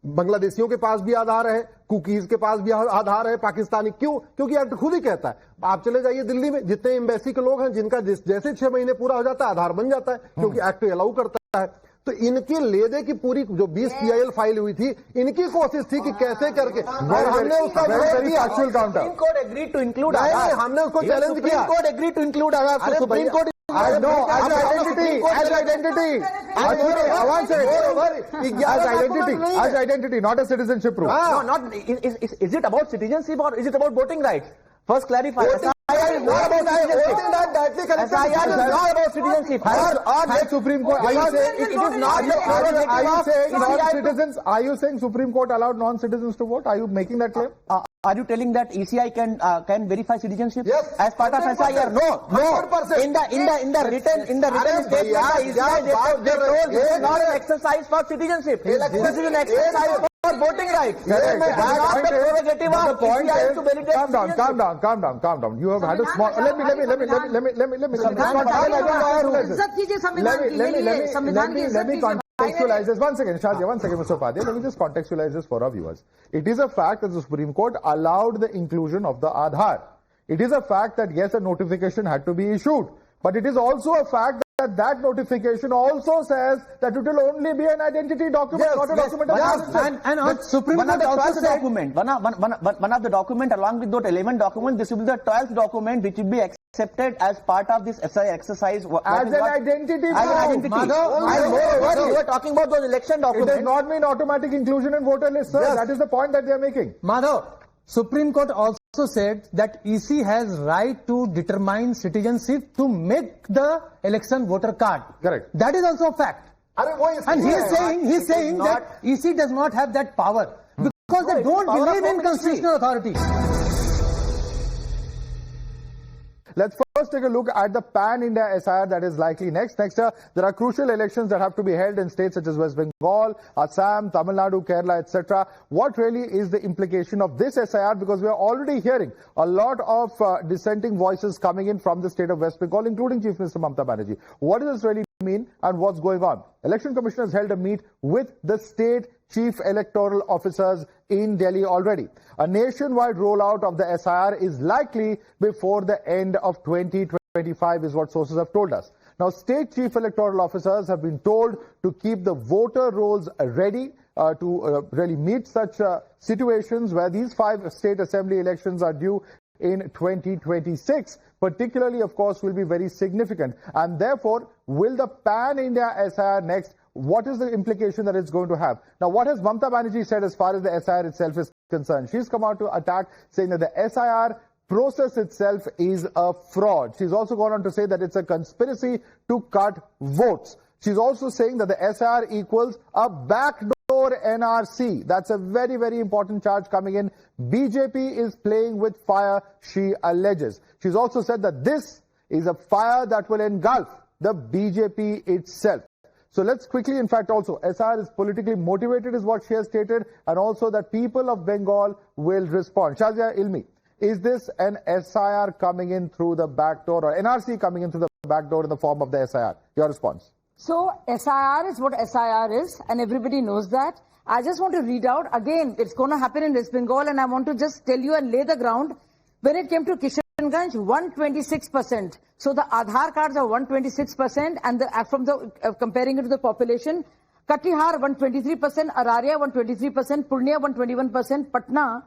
बांग्लादेशियों के पास भी आधार है, कुकीज के पास भी आधार है, पाकिस्तानी. क्यों? क्योंकि एक्ट खुद ही कहता है. आप चले जाइए दिल्ली में, जितने एम्बेसी के लोग हैं जिनका जैसे 6 महीने पूरा हो जाता है आधार बन जाता है, क्योंकि एक्ट अलाउ करता है. तो इनके लेदे की पूरी जो 20 PIL फाइल हुई थी, इनकी कोशिश थी कि कैसे करके, और हमने उसका factual counter. Supreme court agreed to include Aadhaar. हमने उसको चैलेंज किया. Supreme court agreed to include Aadhaar. Supreme court I know, as identity. As identity, not a citizenship proof. No, not. Is it about citizenship or is it about voting rights? First clarify. SIR is not about citizenship. SIR is not about citizenship. Or Supreme Court. Are you saying it is not? Are you saying Supreme Court allowed non-citizens to vote? Are you making that claim? Are you telling that ECI can verify citizenship? Yes. As part of SIR? No. 100%. In the written statement, ECI they told this is not an exercise for citizenship. This is an exercise for voting rights. The point is, calm down. You have had a small. Let me contextualize this. One second, Shazia, Mr. Upadhyay. Let me just contextualize this for our viewers. It is a fact that the Supreme Court allowed the inclusion of the Aadhaar. It is a fact that yes, a notification had to be issued. But it is also a fact that that notification also says that it will only be an identity document, not a document of citizenship. And Supreme One of Court the also 12th said, document, one of the document along with those 11 documents, this will be the 12th document which will be accepted as part of this SI exercise. As an identity As an proof. identity. Madhav, And moreover, you are talking about those election It does documents. not mean automatic inclusion in voter list, sir. Yes. That is the point that they are making. Madhav, Supreme Court also said that EC has right to determine citizenship to make the election voter card. Correct. That is also a fact. And he is saying that EC does not have that power because they don't believe in constitutional authority. Let's first take a look at the pan-India SIR that is likely next. Next, there are crucial elections that have to be held in states such as West Bengal, Assam, Tamil Nadu, Kerala, etc. What really is the implication of this SIR? Because we are already hearing a lot of dissenting voices coming in from the state of West Bengal, including Chief Minister Mamata Banerjee. What does this really mean and what's going on? Election Commission has held a meet with the state chief electoral officers in Delhi already. A nationwide rollout of the SIR is likely before the end of 2025 is what sources have told us. Now, state chief electoral officers have been told to keep the voter rolls ready to really meet such situations where these 5 state assembly elections are due in 2026, particularly, of course, will be very significant. And therefore, will the pan-India SIR next, what is the implication that it's going to have? Now, what has Mamata Banerjee said as far as the SIR itself is concerned? She's come out to attack, saying that the SIR process itself is a fraud. She's also gone on to say that it's a conspiracy to cut votes. She's also saying that the SIR equals a backdoor NRC. That's a very, very important charge coming in. BJP is playing with fire, she alleges. She's also said that this is a fire that will engulf the BJP itself. So let's quickly, in fact, also, SIR is politically motivated is what she has stated, and also that people of Bengal will respond. Shazia Ilmi, is this an SIR coming in through the back door, or NRC coming in through the back door in the form of the SIR? Your response? So SIR is what SIR is, and everybody knows that. I just want to read out, again, it's going to happen in West Bengal, and I want to just tell you and lay the ground. When it came to Kishanganj, 126%. So the Aadhaar cards are 126%, and from the comparing it to the population, Katihar 123%, Araria 123%, Purnia 121%, Patna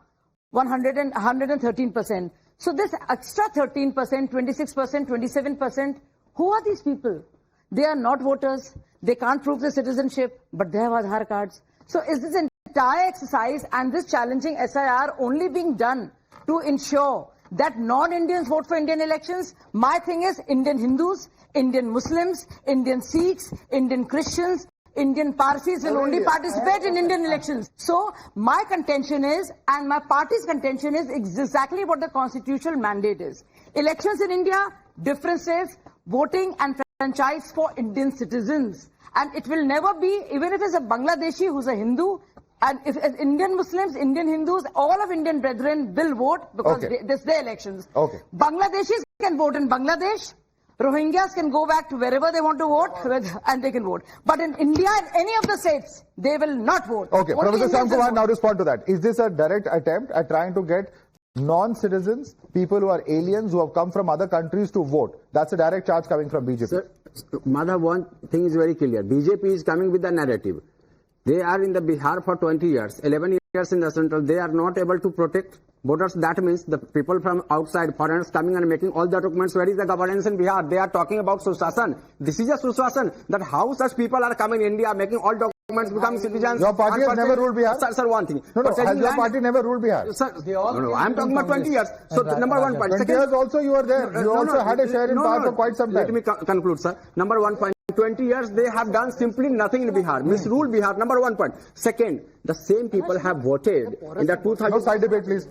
113%. So this extra 13%, 26%, 27%, who are these people? They are not voters, they can't prove their citizenship, but they have Aadhaar cards. So is this entire exercise and this challenging SIR only being done to ensure that non-Indians vote for Indian elections? My thing is Indian Hindus, Indian Muslims, Indian Sikhs, Indian Christians, Indian Parsis will only participate in Indian elections. So my contention is, and my party's contention is exactly what the constitutional mandate is. Elections in India, different states, voting and franchise for Indian citizens. And it will never be, even if it's a Bangladeshi who's a Hindu, and if Indian Muslims, Indian Hindus, all of Indian brethren will vote because this is their elections. Okay. Bangladeshis can vote in Bangladesh. Rohingyas can go back to wherever they want to vote and they can vote. But in India and any of the states, they will not vote. Okay, Only Professor Indians will Shyam Kumar, vote. now respond to that. Is this a direct attempt at trying to get non-citizens, people who are aliens, who have come from other countries to vote? That's a direct charge coming from BJP. Sir, Madhav, one thing is very clear. BJP is coming with the narrative. They are in the Bihar for 20 years, 11 years in the central. They are not able to protect voters. That means the people from outside, foreigners coming and making all the documents. Where is the governance in Bihar? They are talking about Sushashan. This is a Sushashan. That how such people are coming in India, making all documents, become citizens. Your party has never ruled Bihar? Sir, one thing. No, Purchasing has your land- party never ruled Bihar? Sir, no, I'm talking about 20 years. So number one point. 20 years also you were there. You also had a share in power for quite some time. Let me conclude, sir. Number one point. 20 years they have done simply nothing in Bihar. Misruled Bihar. Number one point. Second, the same people have voted in the 2000. No side debate, please.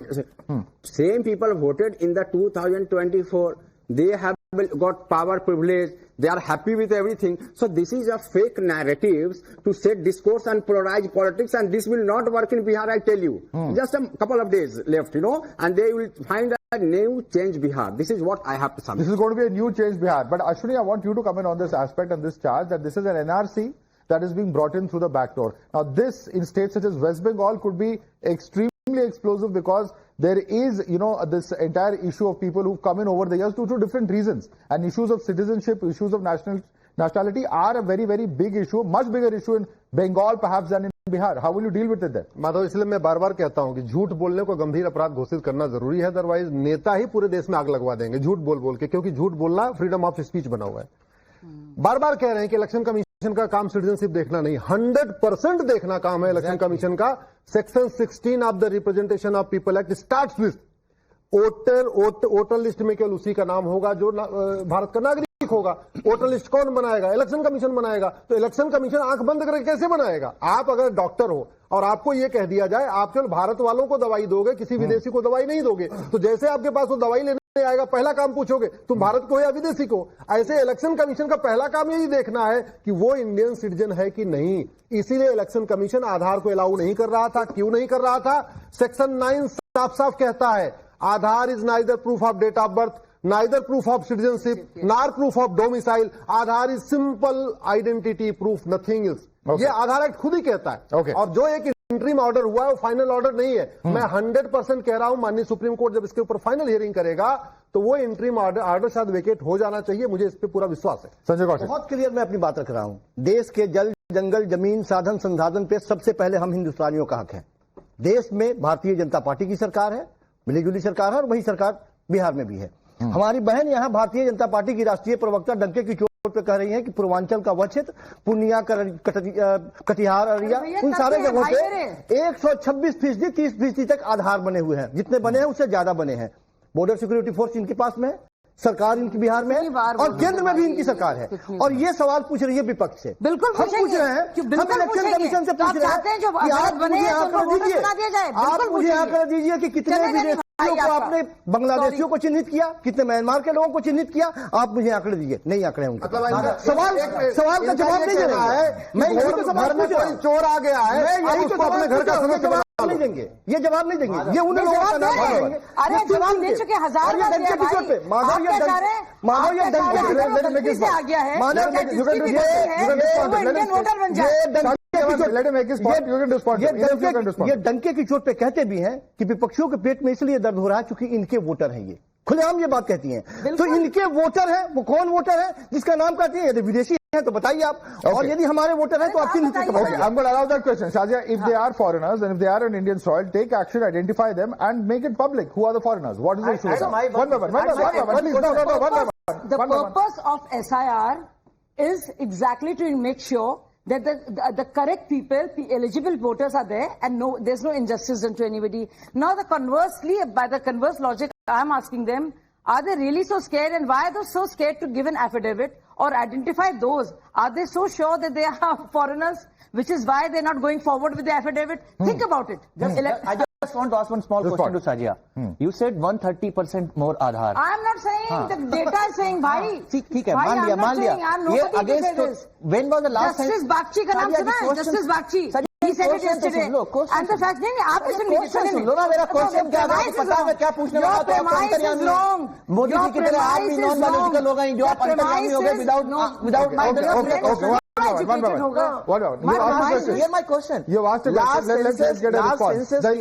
Same people voted in the 2024. They have got power privilege. They are happy with everything. So this is a fake narratives to set discourse and polarize politics, and this will not work in Bihar, I tell you. Just a couple of days left, and they will find a new change Bihar. This is what I have to say. This is going to be a new change Bihar. But Ashwini, I want you to come in on this aspect and this charge that this is an NRC that is being brought in through the back door. Now this, in states such as West Bengal, could be extremely explosive because there is, this entire issue of people who come in over the years due to different reasons, and issues of citizenship, issues of nationality are a very, very big issue, much bigger issue in Bengal perhaps than in Bihar. How will you deal with it then? Madhav, इसलिए मैं बार बार कहता हूं कि झूठ बोलने को गंभीर अपराध घोषित करना जरूरी है, अदरवाइज नेता ही पूरे देश में आग लगवा देंगे झूठ बोल बोल के, क्योंकि झूठ बोलना फ्रीडम ऑफ स्पीच बना हुआ है। बार बार कह रहे हैं कि इलेक्शन कमीशन का काम सिटीजनशिप देखना नहीं, 100% देखना काम है इलेक्शन कमीशन का। Section 16 of the representation of people act starts with voter list में केवल उसी का नाम होगा जो भारत का नागरिक होगा। वोटर लिस्ट कौन बनाएगा? इलेक्शन कमीशन बनाएगा। तो इलेक्शन कमीशन आंख बंद करके कैसे बनाएगा? आप अगर डॉक्टर हो और आपको यह कह दिया जाए आप केवल भारत वालों को दवाई दोगे, किसी विदेशी को दवाई नहीं दोगे, तो जैसे आपके पास वो दवाई लेने आएगा पहला काम पूछोगे तुम भारत को या विदेशी को। ऐसे इलेक्शन कमीशन का पहला काम यही देखना है कि वो इंडियन सिटीजन है कि नहीं। इसीलिए इलेक्शन कमीशन आधार को अलाउ नहीं कर रहा था। क्यों नहीं कर रहा था? सेक्शन 9 साफ साफ कहता है Aadhaar is neither proof of date of birth, neither proof of citizenship, nor proof of domicile. Aadhaar is simple identity proof, nothing is. ये आधार एक्ट खुद ही कहता है। और जो एक इंटरिम ऑर्डर हुआ है वो फाइनल ऑर्डर नहीं है। मैं 100% कह रहा हूं माननीय सुप्रीम कोर्ट जब इसके ऊपर फाइनल हियरिंग करेगा तो वो इंटरिम ऑर्डर शायद वेकेट हो जाना चाहिए। मुझे इस पे पूरा विश्वास है। संजय कौशिक, बहुत क्लियर मैं अपनी बात रख रहा हूं। देश के जल जंगल जमीन साधन संसाधन पे सबसे पहले हम हिंदुस्तानियों का हक है। देश में भारतीय जनता पार्टी की सरकार है, मिलीजुली सरकार है, और वही सरकार बिहार में भी है। हमारी बहन यहां भारतीय जनता पार्टी की राष्ट्रीय प्रवक्ता डंके की चोट पे कह रही है कि पूर्वांचल का वह क्षेत्र पूर्णिया, कटिहार, अरिया, उन सारे जगहों पे 126%, 30% तक आधार बने हुए हैं। जितने बने हैं उससे ज्यादा बने हैं। बॉर्डर सिक्योरिटी फोर्स इनके पास में है, सरकार इनकी बिहार में है, और केंद्र में भी इनकी सरकार है। और ये सवाल पूछ रही है विपक्ष से। बिल्कुल हम पूछ रहे हैं, हम इलेक्शन कमीशन से पूछ रहे हैं कि आप मुझे आंकड़ा दीजिए, आप मुझे आंकड़ा दीजिए कि कितने विदेशियों को आपने बांग्लादेशियों को चिन्हित किया, कितने म्यांमार के लोगों को चिन्हित किया। आप मुझे आंकड़े दीजिए। नहीं आंकड़े होंगे। सवाल का जवाब नहीं दे रहा है। मैं यही तो सवाल पूछ रहा हूं। चोर आ गया है, यही तो अपने घर का जवाब नहीं देंगे। ये जवाब नहीं देंगे। ये उन लोगों का नाम है। अरे जवाब दे चुके हजार बार दिया भाई। माधव ये डंके से आ गया है। इंडियन वोटर बन जाए। ये डंके की चोट पे कहते भी हैं कि विपक्षियों के पेट में इसलिए दर्द हो रहा है क्योंकि इनके वोटर हैं। ये खुलेआम ये बात कहती हैं। तो इनके वोटर हैं, वो कौन वोटर है जिसका नाम कहती है? यदि विदेशी है तो बताइए आप, और यदि हमारे वोटर हैं तो आप चिन्हित I'm going to allow that question. Shazia, if they are foreigners and if they are on Indian soil, take action, identify them and make it public. Who are the foreigners? What is the issue? The purpose of SIR is exactly to make sure that the correct people, eligible voters are there, and there's no injustice done to anybody. Now, by the converse logic, I'm asking them, are they really so scared, and why are they so scared to give an affidavit or identify those? Are they so sure that they are foreigners, which is why they're not going forward with the affidavit? Think about it. I just want to ask one small question to Shazia. You said 130% more Aadhaar. I'm not saying the data is saying, bhai. ठीक है, मान लिया. ये against, when was the last time? Justice Bagchi का नाम सुना है? Justice Bagchi. He said it yesterday. And the fact नहीं, आप सुन लो ना, मेरा क्वेश्चन क्या है? आपको पता है क्या पूछने वाला था? premise is wrong. Modi ji की तरह आप भी नॉन बायोलॉजिकल लोग हैं जो आप अंतर्यामी हो गए without Hear my question. You asked a question. Let's get a response. The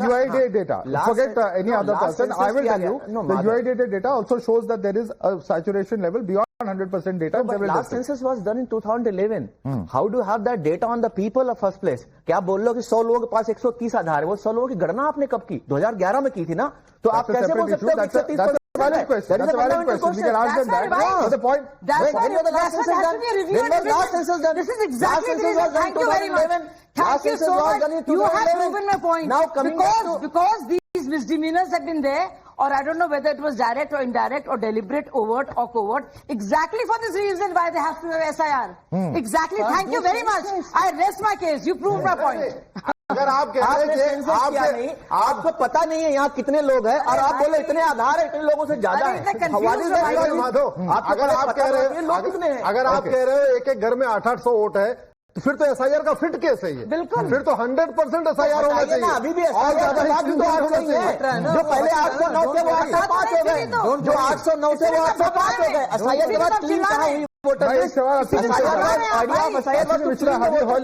UID data. Forget any other person. I will tell you. The UID data also shows that there is a saturation level beyond 100% data. But last census was done in 2011. How do you have that data on the people of first place? क्या बोल लो कि 100 लोगों के पास 130 आधार है? वो 100 लोगों की गणना आपने कब की? 2011 में की थी ना? तो आप कैसे बोल सकते हो कि 130? Valid question. That's a valid question. We can ask them that. That's the point. That's when was the last census done? When was last census done? This is exactly the reason. Thank you very much. Thank you so much. You have proven my point. Now coming because these misdemeanors have been there, or I don't know whether it was direct or indirect or deliberate, overt or covert, exactly for this reason why they have to have SIR. Exactly. Thank you very much. I rest my case. You proved my point. अगर आप कह रहे हैं कि आपको पता नहीं है यहाँ कितने लोग हैं और आप बोले इतने आधार है, इतने लोगों से ज्यादा है। माधव, अगर आप कह रहे हो एक एक घर में 800 वोट है तो फिर तो एसआईआर का फिट केस है ये। बिल्कुल। फिर तो 100% एसआईआर होना चाहिए। अभी भी और ज्यादा जो पहले 809 से वो 805 हो गए, जो 809 से वो 805 हो गए। एसआईआर के बाद क्लीन कहाँ हुई?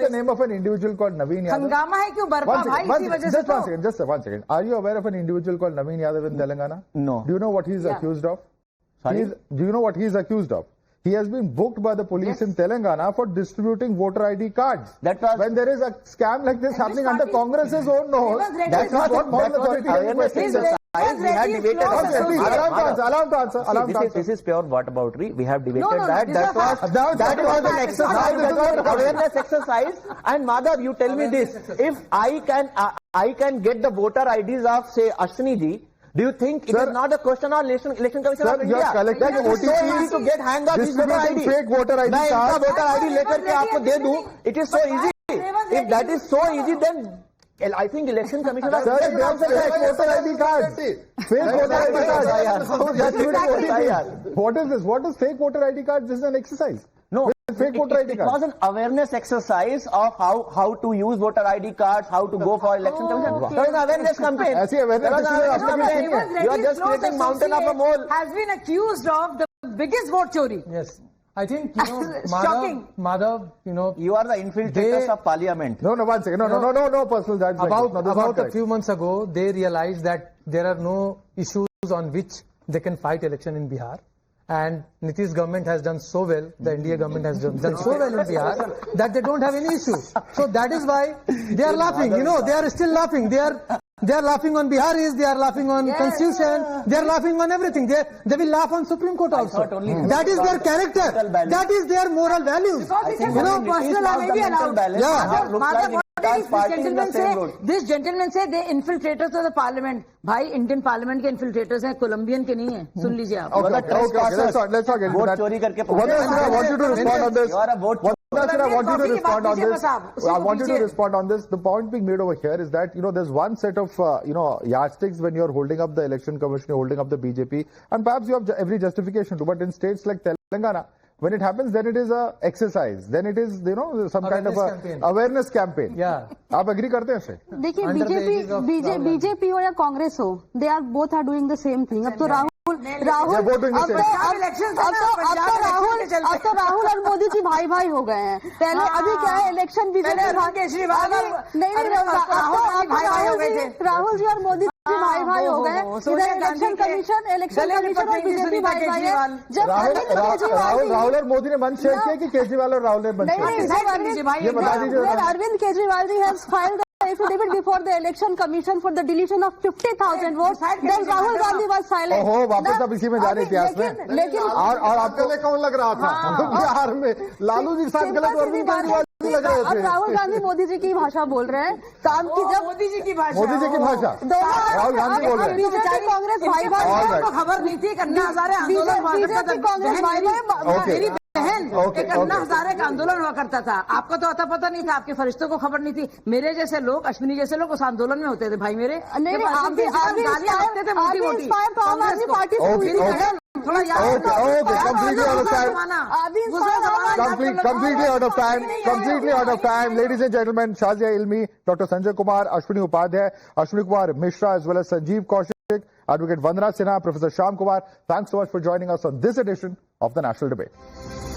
name of an individual called Naveen Yadav? हंगामा है क्यों बर्पा भाई इसी वजह से? Just one second. Are you aware of an individual called Naveen Yadav in Telangana? No. Do you know what he is accused of? Sorry? Do you know what he is accused of? he has been booked by the police in Telangana for distributing voter ID cards. That was- when there is a scam like this happening under Congress's own nose. Revanth Reddy That is is not- what moral that was authority awareness is questioning. exercise. We had debated Okay, on that. please, allow him to answer, allow him to answer, allow him to See, answer. this is pure whataboutery. We have debated No, that. these That are was facts. that was an Now exercise. this is That was not- awareness exercise. And Madhav, you tell me this: if I can get the voter IDs of say Ashwini ji, do you think it Sir, is not a question of election commission Sir, of you are India? collecting That it is so OTPs, easy to get hang of this voter ID. distributing fake voter ID मैं इनका cards. voter ID लेकर के आपको दे दूं. It is so easy. If that is so easy, then I think election commission. Sir, they have fake voter ID cards. Fake voter ID cards. Distributing What is this? What is fake voter ID cards? This is an exercise. No, Fake voter ID it cards. was an awareness exercise of how to use voter ID cards, how to go for election commission. okay. There was an awareness campaign. ऐसी awareness There was an किसी ने awareness अपने लिए campaign. नहीं You are just creating mountain of a mole. has been accused of the biggest vote chori. Yes. I think, Shocking. Madhav, You are the infiltrators They- of parliament. No, 1 second. No personal judge. About a few months ago, they realized that there are no issues on which they can fight election in Bihar. And Nitish government has done so well, the NDA government has done so well in Bihar, that they don't have any issues. So that is why they are laughing. They are still laughing. They are laughing on Biharis, they are laughing on Constitution, they are laughing on everything. They will laugh on Supreme Court also. thought only That is their character. values. That is their moral values. Because it is Nitish personal, lost I may the be mental allowed. balance. Yeah. Now looks like Madhav, what Nitish party in the same road. this gentleman say they infiltrators of the parliament. भाई Indian parliament के infiltrators हैं, Colombian के नहीं है. सुन लीजिए आप. Okay, let's not get into Vote that. चोरी करके Vandana Sir, I want you to respond on this. You are a vote Vandana Sir, I want you to Coffee की respond बात on कीजिए this. बस आप. उसी I को want you to पीछे- respond on this. The point being made over here is that, there's one set of, yardsticks when you're holding up the election commission, you're holding up the BJP, and perhaps you have every justification to, but in states like Telangana, when it happens, then it is a exercise. Then it is, some kind of Awareness campaign. awareness campaign. Yeah. आप agree करते हैं इससे? देखिए Under the aegis of Rahul Gandhi. BJP हो या कांग्रेस हो, they are both are doing the same thing. अब तो Rahul Yeah, both doing the अब same. तो पंजाब elections है ना, पंजाब elections के चलते। राहुल और मोदी जी भाई भाई हो गए हैं. पहले अभी क्या है, इलेक्शन बीजेपी पहले अरविंद केजरीवाल और नहीं राहुल भाई भाई हो गए थे. राहुल जी और मोदी जी भाई भाई हो गए. सोनिया इधर गांधी इलेक्शन के कमीशन गले में और पकड़ेंगी बीजेपी सुनीता भाई भाई है. केजरीवाल. जब अरविंद केजरीवाल राहुल और मोदी ने मंच शेयर किया कि केजरीवाल और राहुल ने मंच नहीं शेयर नहीं किया? जब कर दीजिए भाई, ये बता दीजिए when Arvind Kejriwal ji has filed the affidavit before the election commission for the deletion of 50,000 votes, then Rahul Gandhi was silent. ओहो, वापस अब इसी में जा रहे इतिहास में. लेकिन और आपको गले कौन लग रहा था बिहार में? लालू जी के साथ गलत अरविंद केजरीवाल जी लग रहे अब थे. राहुल गांधी मोदी जी की भाषा बोल रहे हैं. काम की जब मोदी जी की भाषा. मोदी जी की भाषा. राहुल गांधी बोल रहे हैं. बीजेपी कांग्रेस भाई भाई All है. right. को खबर नहीं थी. अन्ना हजारे आंदोलन हुआ करता था. बीजेपी कांग्रेस भाई भाई. Okay. मेरी बहन Okay, एक अन्ना okay. हजारे का आंदोलन हुआ करता था. आपको तो अता पता नहीं था, आपके फरिश्तों को खबर नहीं थी. मेरे जैसे लोग, अश्विनी जैसे लोग उस आंदोलन में होते थे भाई मेरे. नहीं नहीं आप भी गालियां थे मोटी मोटी. इंस्पायर तो आम आदमी पार्टी से हुई Okay, थी. थोड़ा याद Okay, completely understand. Completely out of time. Completely out of time. Ladies and gentlemen, Shazia Ilmi, Dr. Sanjay Kumar, Ashwini Upadhyay, Ashwini Kumar Mishra, as well as Sanjeev Kaushik, Advocate Vandana Sinha, Professor Shyam Kumar. Thanks so much for joining us on this edition of the National Debate.